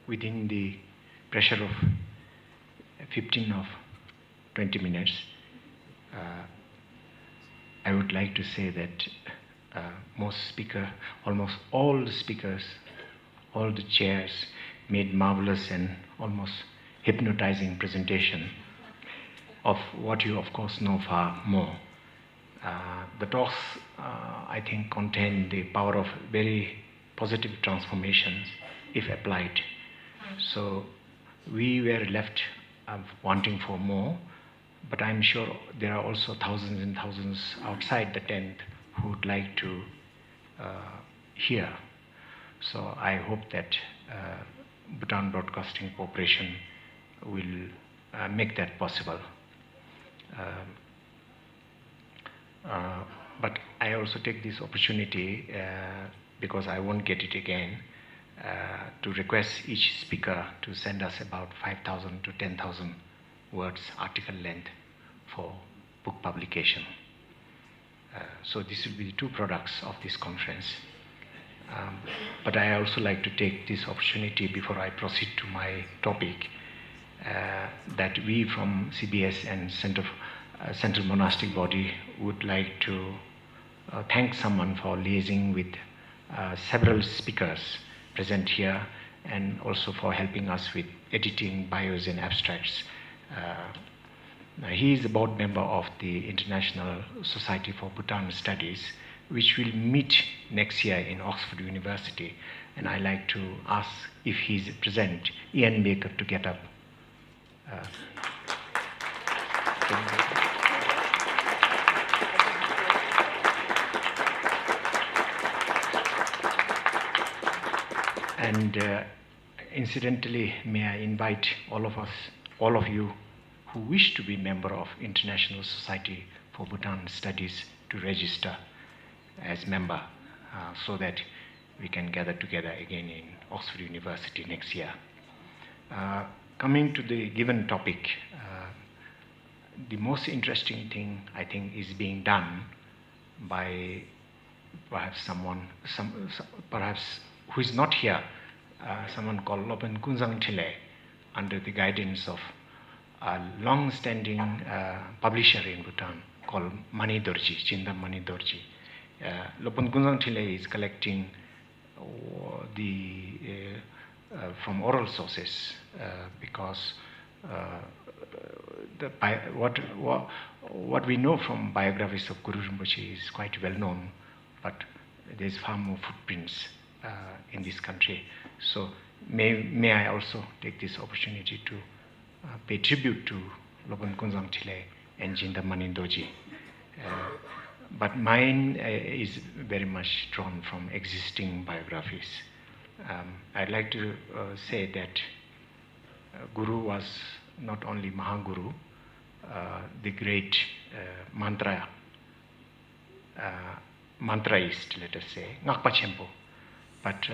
within the pressure of 15 or 20 minutes, I would like to say that almost all the speakers, all the chairs made marvelous and almost hypnotizing presentation of what you of course know far more. The talks, I think, contain the power of very positive transformations if applied. So we were left wanting for more, but I'm sure there are also thousands and thousands outside the tent who would like to hear. So I hope that Bhutan Broadcasting Corporation will make that possible. But I also take this opportunity, because I won't get it again, to request each speaker to send us about 5,000 to 10,000 words article length for book publication. So this will be the two products of this conference. But I also like to take this opportunity before I proceed to my topic, that we from CBS and Central Monastic Body would like to thank someone for liaising with several speakers present here, and also for helping us with editing bios and abstracts. He is a board member of the International Society for Bhutan Studies, which will meet next year in Oxford University, and I like to ask if he's present, Ian Baker, to get up. And incidentally, may I invite all of you who wish to be member of International Society for Bhutan Studies to register as member, so that we can gather together again in Oxford University next year. Coming to the given topic, the most interesting thing I think is being done by perhaps perhaps who is not here, someone called Lopen Kunzang Thile, under the guidance of a long-standing publisher in Bhutan called Mani Dorji, Chinda Mani Dorji. Lopen Kunzang Thile is collecting from oral sources, because what we know from biographies of Guru Rinpoche is quite well known, but there's far more footprints in this country. So may I also take this opportunity to pay tribute to Lopen Kunzang Thile and Jinda Mani Dorji. But mine is very much drawn from existing biographies. I'd like to say that Guru was not only Mahaguru, the great mantraist, let us say, Ngakpa Chempo, but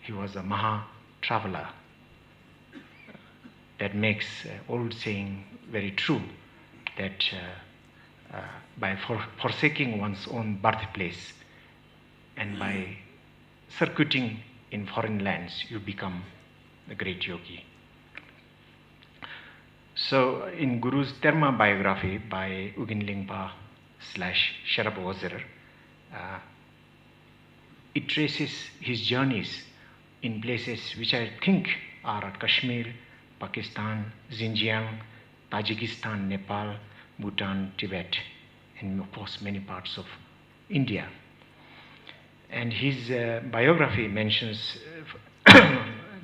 he was a Maha traveler. That makes old saying very true, that by forsaking one's own birthplace and by circuiting in foreign lands, you become a great yogi. So in Guru's Terma biography by Ugin Lingpa / Sherab Wazir, it traces his journeys in places which I think are at Kashmir, Pakistan, Xinjiang, Tajikistan, Nepal, Bhutan, Tibet, and of course many parts of India. And his biography mentions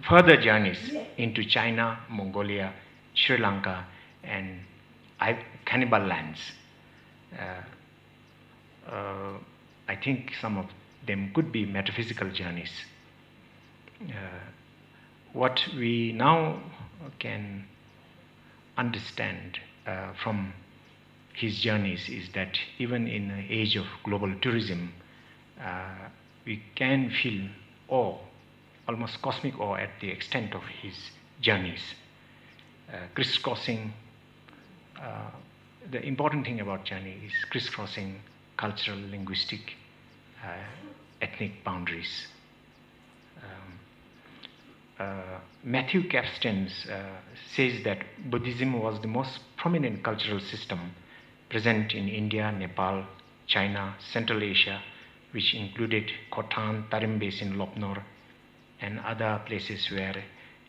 further journeys into China, Mongolia, Sri Lanka, and cannibal lands. I think some of them could be metaphysical journeys. What we now can understand from his journeys is that even in the age of global tourism, we can feel awe, almost cosmic awe, at the extent of his journeys. Crisscrossing, the important thing about journey is crisscrossing cultural, linguistic, ethnic boundaries. Matthew Capstan says that Buddhism was the most prominent cultural system present in India, Nepal, China, Central Asia, which included Khotan, Tarim Basin, Lopnor, and other places where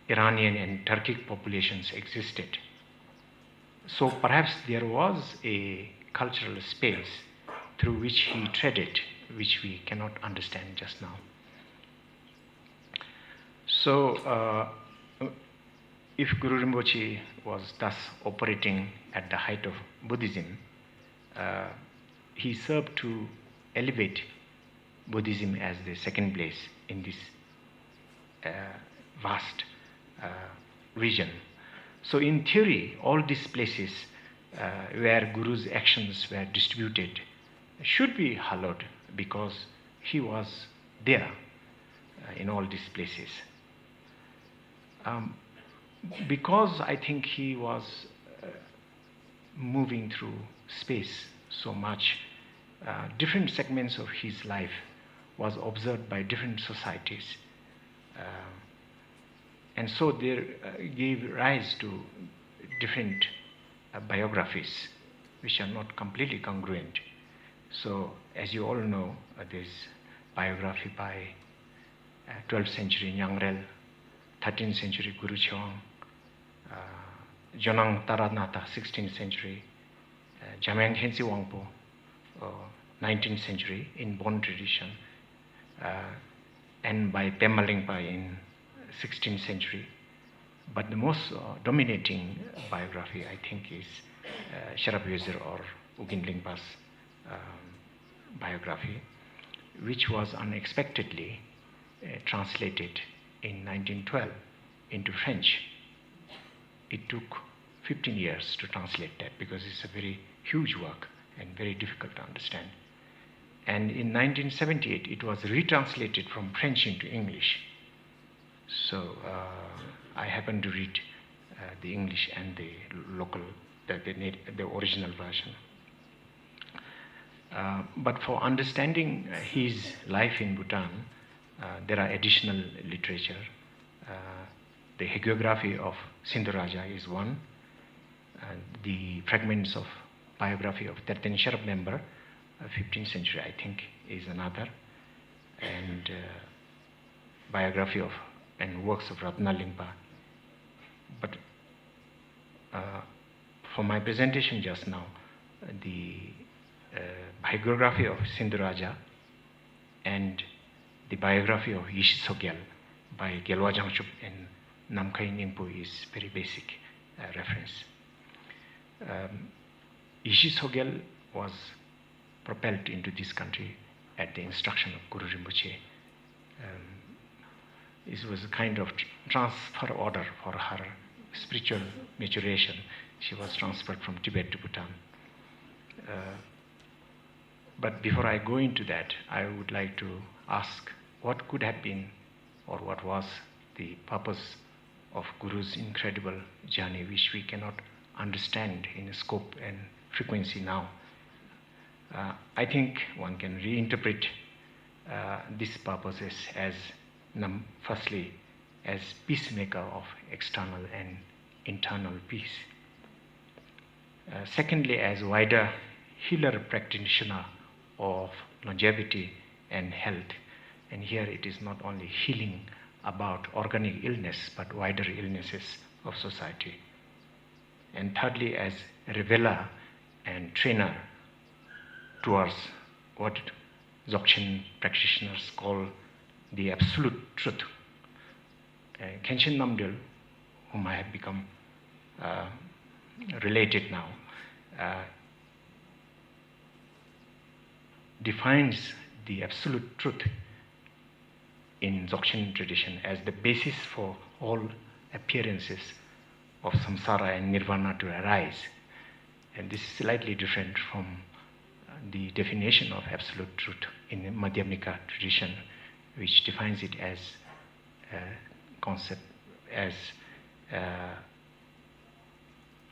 Iranian and Turkic populations existed. So perhaps there was a cultural space through which he treaded, which we cannot understand just now. So, if Guru Rinpoche was thus operating at the height of Buddhism, he served to elevate Buddhism as the second place in this vast region. So in theory, all these places where Guru's actions were distributed should be hallowed because he was there in all these places. Because I think he was moving through space so much, different segments of his life was observed by different societies. And so there gave rise to different biographies which are not completely congruent. So as you all know, there's biography by 12th century Nyangrel, 13th century Guru Chewang, Jonang Taranatha, 16th century, Jamyang Khensi Wangpo, 19th century in Bon tradition, and by Pema Lingpa in 16th century. But the most dominating biography, I think, is Sherab Yuzir or Ugin Lingpa's biography, which was unexpectedly translated in 1912 into French. It took 15 years to translate that because it's a very huge work and very difficult to understand. And in 1978, it was retranslated from French into English. So I happened to read the English and the local, the original version. But for understanding his life in Bhutan, there are additional literature. The hagiography of Sindhuraja is one. The fragments of biography of Terten Sherab member, 15th century, I think, is another. And biography of and works of Ratna Lingpa. But for my presentation just now, the biography of Sindhuraja and the biography of Yeshe Tsogyal by Gelwa Jangchup and Namkhai Ningpo is very basic reference. Yeshe Tsogyal was propelled into this country at the instruction of Guru Rinpoche. It was a kind of transfer order for her spiritual maturation. She was transferred from Tibet to Bhutan. But before I go into that, I would like to ask what could have been or what was the purpose of Guru's incredible journey, which we cannot understand in scope and frequency now. I think one can reinterpret these purposes as firstly, as peacemaker of external and internal peace. Secondly, as wider healer practitioner of longevity and health. And here it is not only healing about organic illness, but wider illnesses of society. And thirdly, as revealer and trainer towards what Dzogchen practitioners call the absolute truth. Kenshin Namgyal, whom I have become related now, defines the absolute truth in Dzogchen tradition as the basis for all appearances of samsara and nirvana to arise. And this is slightly different from the definition of absolute truth in the Madhyamika tradition, which defines it as concept, as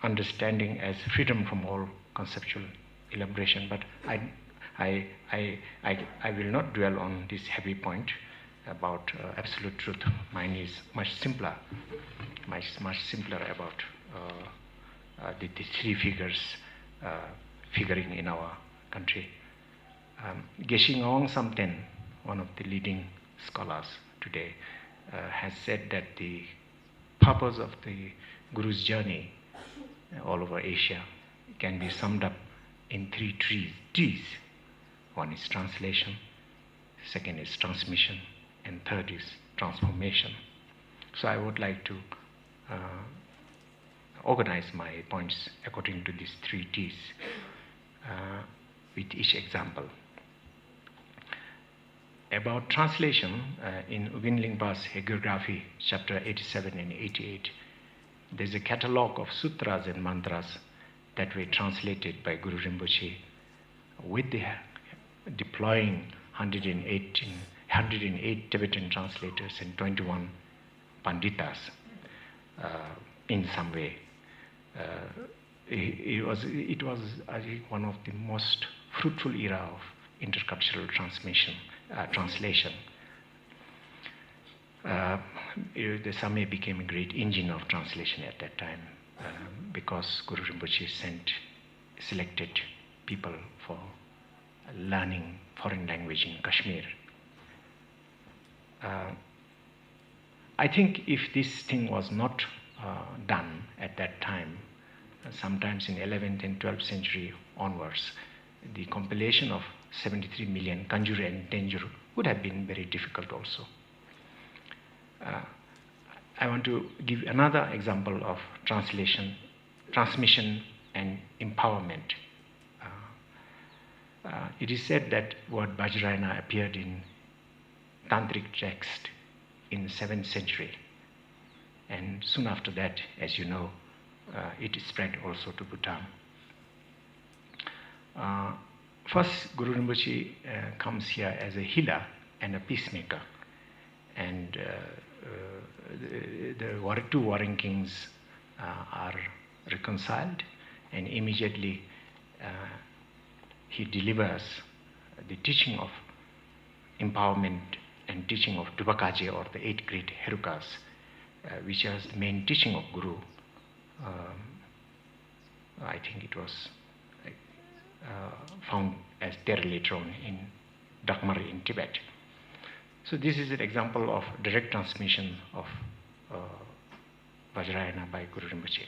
understanding as freedom from all conceptual elaboration. But I will not dwell on this heavy point. about absolute truth. Mine is much simpler, much simpler about the three figures figuring in our country. Geshe Samten, one of the leading scholars today, has said that the purpose of the Guru's journey all over Asia can be summed up in three T's. One is translation, second is transmission, and third is transformation. So I would like to organize my points according to these three T's with each example. About translation, in Ubin Lingpa's Hagiography, chapter 87 and 88, there's a catalogue of sutras and mantras that were translated by Guru Rinpoche with the deploying 108 Tibetan translators and 21 Panditas in some way. It was I think, one of the most fruitful era of intercultural translation. The Same became a great engine of translation at that time because Guru Rinpoche selected people for learning foreign language in Kashmir. I think if this thing was not done at that time, sometimes in 11th and 12th century onwards, the compilation of 73 million Kanjur and Tenjur would have been very difficult also. I want to give another example of translation, transmission and empowerment. It is said that word Vajrayana appeared in Tantric text in the 7th century, and soon after that, as you know, it spread also to Bhutan. First, Guru Rinpoche comes here as a healer and a peacemaker, and the two warring kings are reconciled, and immediately he delivers the teaching of empowerment and teaching of Dubakaje, or the 8 great Herukas, which is the main teaching of Guru. I think it was found as there later on in Dakmar in Tibet. So this is an example of direct transmission of Vajrayana by Guru Rinpoche.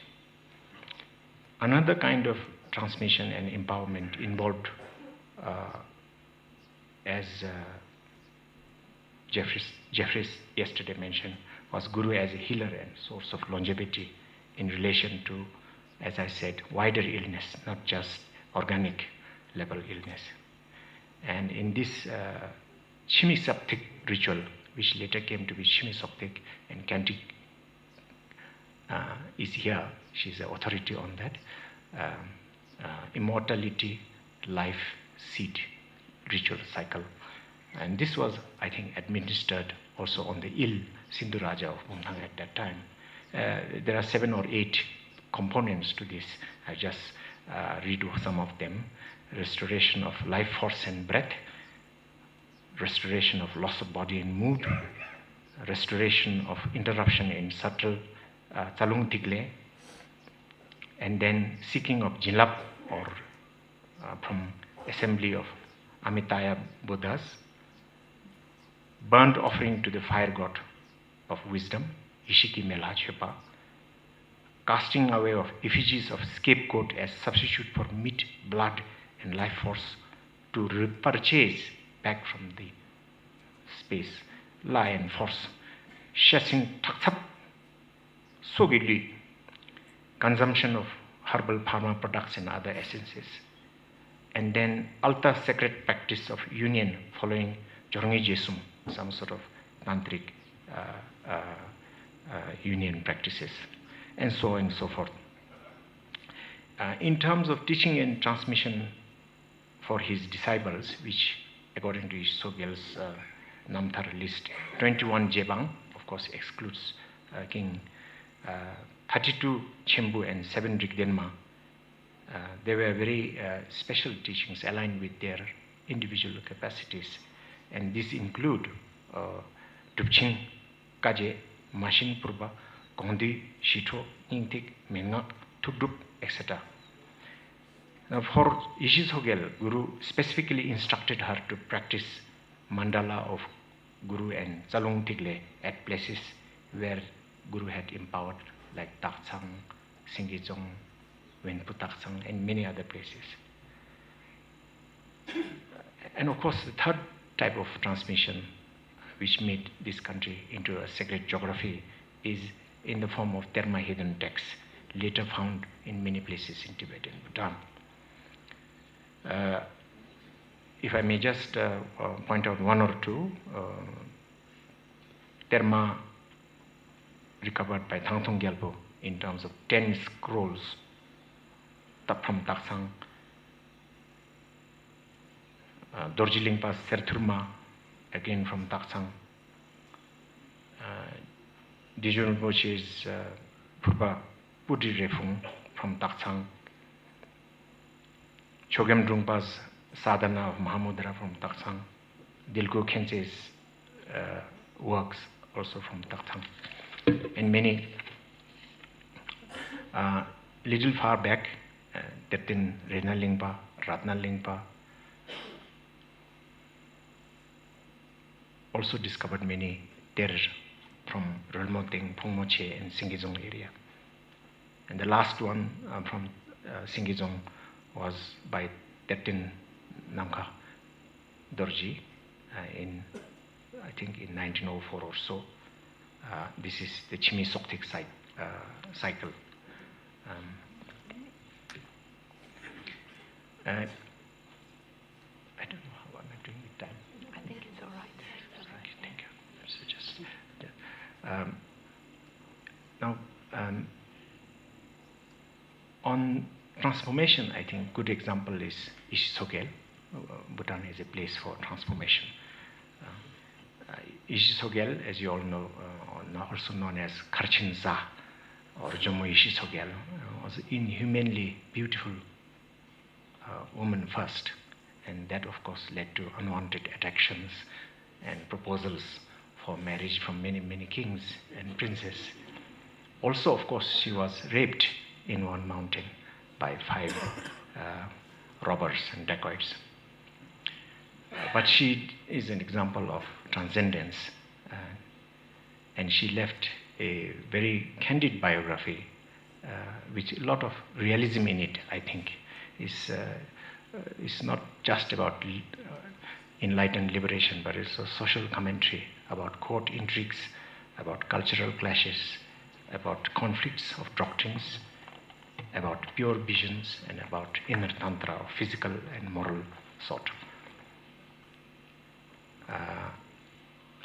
Another kind of transmission and empowerment involved, as Jeffries yesterday mentioned, was Guru as a healer and source of longevity in relation to, as I said, wider illness, not just organic level illness. And in this Shimi Saptik ritual, which later came to be Shimi Saptik, and Kantik is here, she's the authority on that, immortality, life, seed ritual cycle. And this was, I think, administered also on the Il Sindhu Raja of Bhutan at that time. There are 7 or 8 components to this. I just read some of them. Restoration of life force and breath, restoration of loss of body and mood, restoration of interruption in subtle Tsalung Tigle, and then seeking of Jinlap, or from assembly of Amitaya Buddhas, burnt offering to the fire god of wisdom, Ishiki Melhachepa, casting away of effigies of scapegoat as substitute for meat, blood, and life force to repurchase back from the space, lion force, Shasin Taksap, Sogili, consumption of herbal pharma products and other essences, and then altar sacred practice of union following Jorngi Jesum, some sort of tantric union practices, and so on and so forth. In terms of teaching and transmission for his disciples, which according to Tsogyal's Namthar list, 21 Jebang, of course excludes King, 32 Chembu and 7 Rigdenma. They were very special teachings aligned with their individual capacities, and these include Dupching Kaje, Machine Purba, Gondi, Shito, Intik, Menga, Tukdup, etc. Now for Yeshe Tsogyal, Guru specifically instructed her to practice Mandala of Guru and Tsalung Tigle at places where Guru had empowered, like Taksang, Singizong, Wenputaksang, and many other places. And of course, the third type of transmission which made this country into a sacred geography is in the form of Terma hidden texts, later found in many places in Tibet and Bhutan. If I may just point out one or two, Terma recovered by Thangthong Gyalpo in terms of 10 scrolls from Taksang, Dorji Lingpa's Serthurma, again from Taksang, Dijun Rinpoche's Purba Pudi Refung from Taksang, Chogyam Drungpa's Sadhana of Mahamudra from Taksang, Dilgo Khenche's works also from Taksang, and many. Little far back, Tetin Rena Lingpa, Ratna Lingpa also discovered many terror from Rolmoteng, Phongmoche, and Singizong area. And the last one from Singizong was by Tetin Namkha Dorji in, I think, in 1904 or so. This is the Chimi Soktik cycle. I don't know how am I doing with time. I think it's all right. Okay, thank you. So just now on transformation, I think good example is Yeshe Tsogyal. Bhutan is a place for transformation. Yeshe Tsogyal, as you all know, also known as Kharchin Za or Jomo Yeshe Tsogyal, was an inhumanly beautiful woman first, and that of course led to unwanted attractions and proposals for marriage from many, many kings and princes. Also, of course, she was raped in one mountain by 5 robbers and dacoits. But she is an example of transcendence, and she left a very candid biography, which a lot of realism in it, I think, is not just about enlightened liberation, but it's a social commentary about court intrigues, about cultural clashes, about conflicts of doctrines, about pure visions, and about inner tantra of physical and moral sort.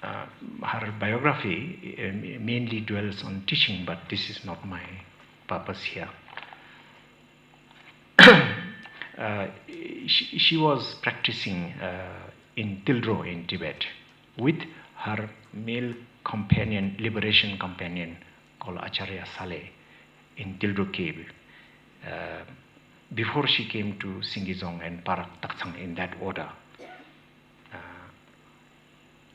Her biography mainly dwells on teaching, but this is not my purpose here. She was practicing in Tildro in Tibet with her male companion, liberation companion called Acharya Saleh in Tildro cave before she came to Singizong and Parak Taksang in that order.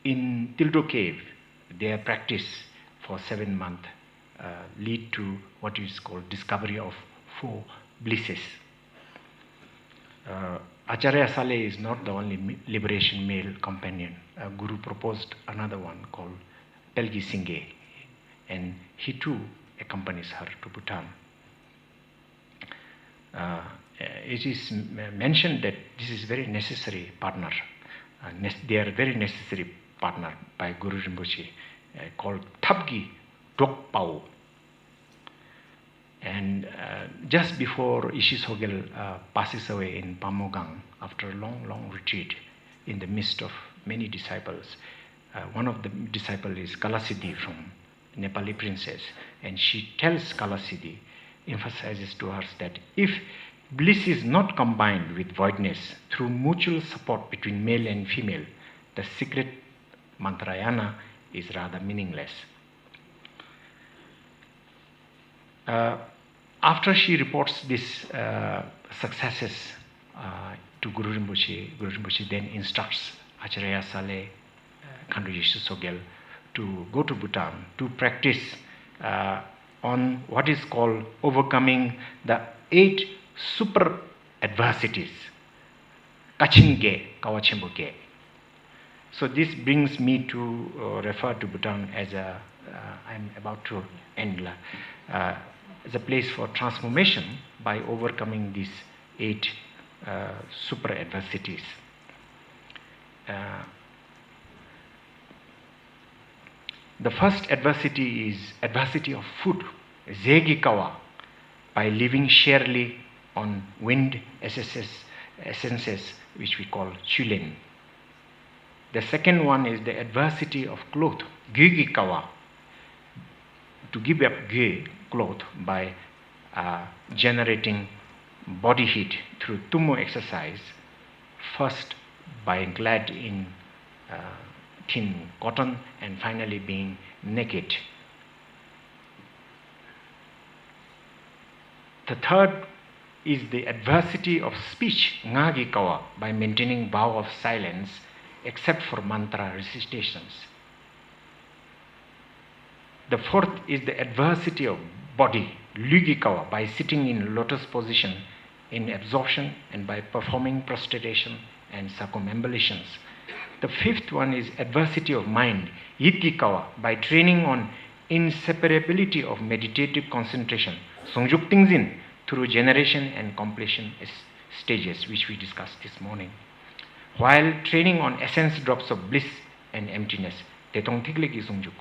In Tildro cave, their practice for 7 months lead to what is called discovery of 4 blisses. Acharya Saleh is not the only liberation male companion. Guru proposed another one called Jigme Singye, and he too accompanies her to Bhutan. It is mentioned that this is very necessary partner. They are very necessary partner by Guru Rinpoche called Thapgi Dokpao. And just before Yeshe Tsogyal passes away in Pamogang after a long retreat in the midst of many disciples, one of the disciples is Kalasiddhi from Nepali princess, and she tells Kalasiddhi, emphasizes to her that if bliss is not combined with voidness through mutual support between male and female, the secret mantrayana is rather meaningless. After she reports these successes to Guru Rinpoche then instructs Acharya Saleh, Khandro Yeshe Tsogyal to go to Bhutan to practice on what is called overcoming the 8 super adversities. Kachinge, Kawachimbuke. So this brings me to refer to Bhutan as I'm about to end, as a place for transformation by overcoming these 8 super adversities. The first adversity is adversity of food, Zegikawa, by living sharely on wind essences, which we call chulen. The second one is the adversity of cloth, Gyugikawa, to give up cloth by generating body heat through tumo exercise, first by clad in thin cotton and finally being naked. The third is the adversity of speech, Ngagikawa, by maintaining vow of silence except for mantra recitations. The fourth is the adversity of body, Lugikawa, by sitting in lotus position in absorption and by performing prostration and circumambulations. The fifth one is adversity of mind, Yitgikawa, by training on inseparability of meditative concentration, Songjuktingzin, through generation and completion stages, which we discussed this morning. While training on essence drops of bliss and emptiness, Tetongtigleki Songjuk.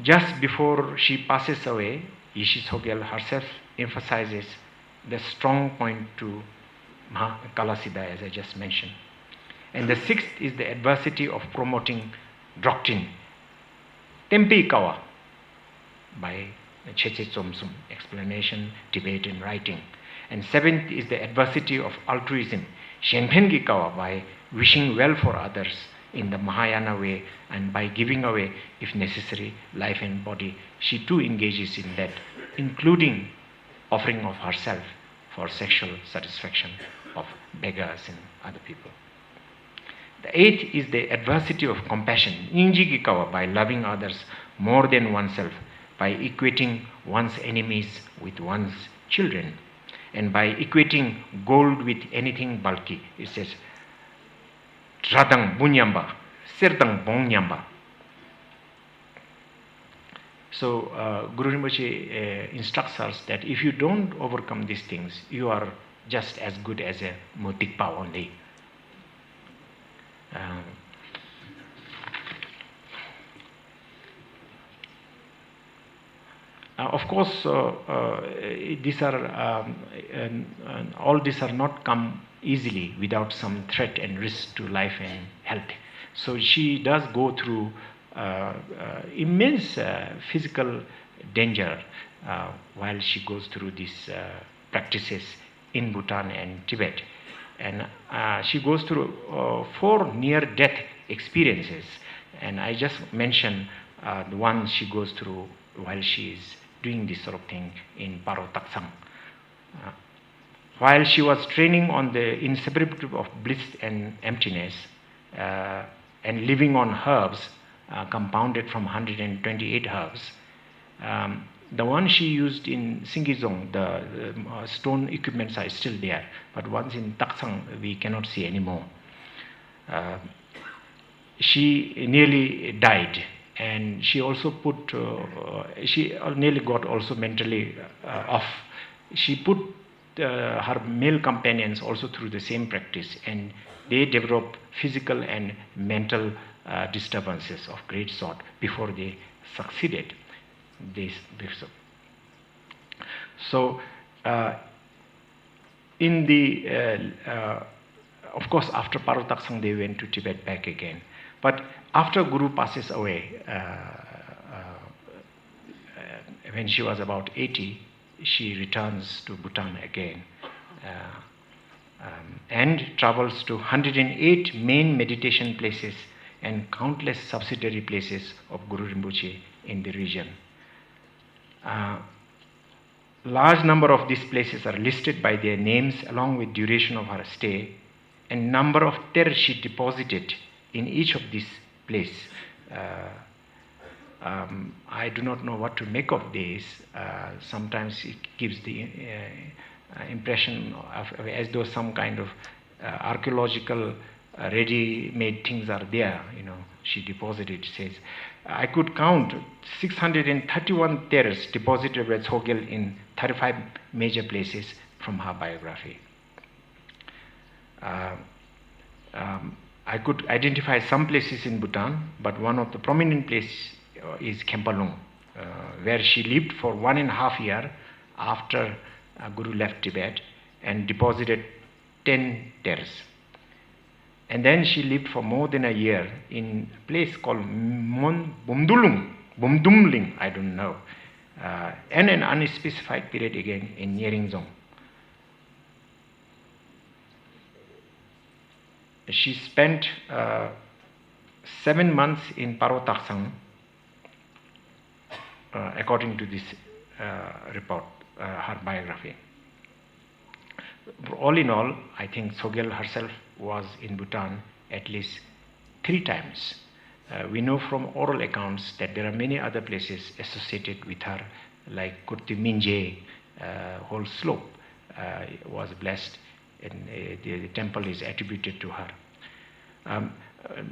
Just before she passes away, Yeshe Tsogyal herself emphasizes the strong point to Kalasida, as I just mentioned. And the sixth is the adversity of promoting doctrine, Tempikawa, by Cheche Tsomsum, explanation, debate, and writing. And seventh is the adversity of altruism, Shenpengikawa, by wishing well for others in the Mahayana way and by giving away, if necessary, life and body. She too engages in that, including offering of herself for sexual satisfaction of beggars and other people. The eighth is the adversity of compassion, Injigikawa, by loving others more than oneself, by equating one's enemies with one's children, and by equating gold with anything bulky. It says, Radang Bunyamba, Sirdang Bongyamba. So Guru Rinpoche instructs us that if you don't overcome these things, you are just as good as a Motikpa only. Of course, these are all these are not come easily without some threat and risk to life and health. So she does go through immense physical danger while she goes through these practices in Bhutan and Tibet. And she goes through 4 near-death experiences. And I just mentioned the one she goes through while she is doing this sort of thing in Paro Taksang. While she was training on the inseparability of bliss and emptiness and living on herbs compounded from 128 herbs, the one she used in Singizong, the stone equipments are still there, but ones in Taksang we cannot see anymore. She nearly died, and she also put, she nearly got also mentally off. She put her male companions also through the same practice, and they developed physical and mental disturbances of great sort before they succeeded. So, in the, of course, after Parotaksang, they went to Tibet back again. But after Guru passes away, when she was about 80, she returns to Bhutan again and travels to 108 main meditation places and countless subsidiary places of Guru Rinpoche in the region. Large number of these places are listed by their names along with duration of her stay, and number of ter she deposited in each of these places I do not know what to make of this. Sometimes it gives the impression of as though some kind of archaeological ready-made things are there. She deposited, says. I could count 631 terraces deposited by Tsogyal in 35 major places from her biography. I could identify some places in Bhutan, but one of the prominent places is Kempalung, where she lived for 1.5 years after Guru left Tibet and deposited 10 terraces. And then she lived for more than a year in a place called Bumdumling, I don't know, and an unspecified period again in Nyeringzong. She spent 7 months in Parotaksang, according to this report, her biography. All in all, I think Tsogyal herself was in Bhutan at least 3 times. We know from oral accounts that there are many other places associated with her, like Kurti Minje, whole slope was blessed, and the temple is attributed to her.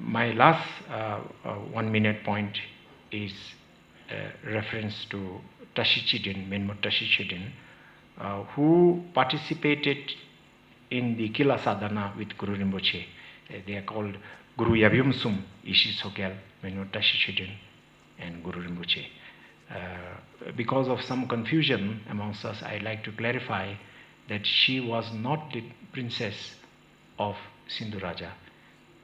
My last 1 minute point is reference to Tashichidin, Menmo Tashichidin, who participated in the Kila Sadhana with Guru Rinpoche. They are called Guru Yabyumsum, Ishi Tsogyal, Menmo Tashichidin, and Guru Rinpoche. Because of some confusion amongst us, I like to clarify that she was not the princess of Sindhuraja.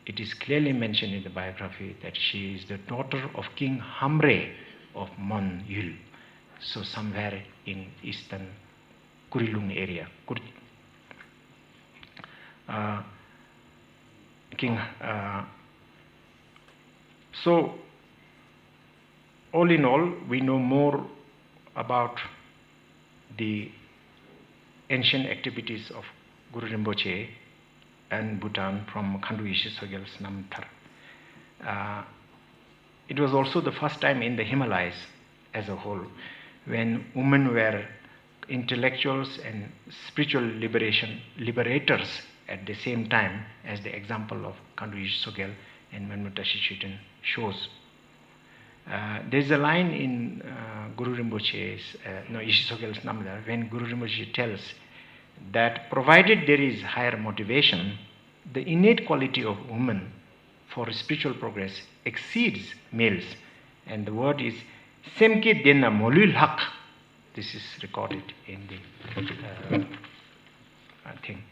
It is clearly mentioned in the biography that she is the daughter of King Hamre of Mon Yul, so somewhere in eastern Kurilung area. So, all in all, we know more about the ancient activities of Guru Rinpoche and Bhutan from Khandu Yeshe Tsogyal's Namthar. It was also the first time in the Himalayas as a whole when women were intellectuals and spiritual liberators at the same time, as the example of Khandu Yeshe Tsogyal and Menmo Tashichidin shows. There is a line in Guru Rinpoche's, Yeshe Tsogyal's Namthar, when Guru Rinpoche tells that provided there is higher motivation, the innate quality of women for spiritual progress exceeds males. And the word is Semke Dena Molul Hak. This is recorded in the thing.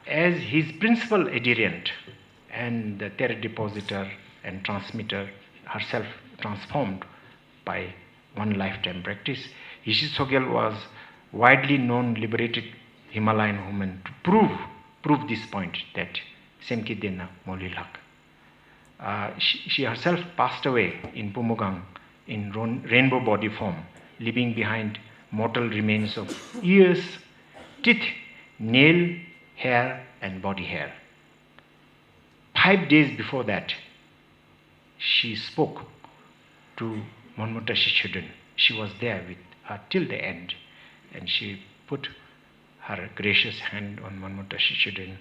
As his principal adherent and the terra depositor and transmitter, herself transformed by one lifetime practice, Yeshe Tsogyal was widely known liberated Himalayan woman to prove this point, that Semki Dena Molilhak. She herself passed away in Pumugang in rainbow body form, leaving behind mortal remains of ears, teeth, nail, hair, and body hair. 5 days before that, she spoke to Menmo Tashichidin. She was there with her till the end, and she put her gracious hand on Menmo Tashichidin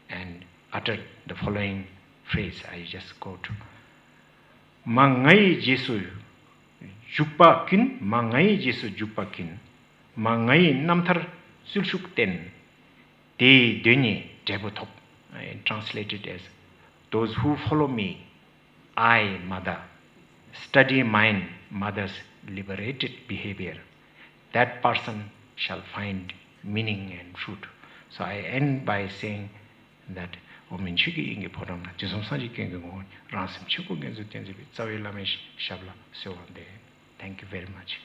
and uttered the following phrase. I just quote: Mangai Jesu Jupakin, Mangai Jesu Jupakin, Mangai Namthar Sulshukten, De Deni Debotop. Translated as, those who follow me, I, Mother, study mine, Mother's liberated behavior, that person shall find meaning and truth. So I end by saying that thank you very much.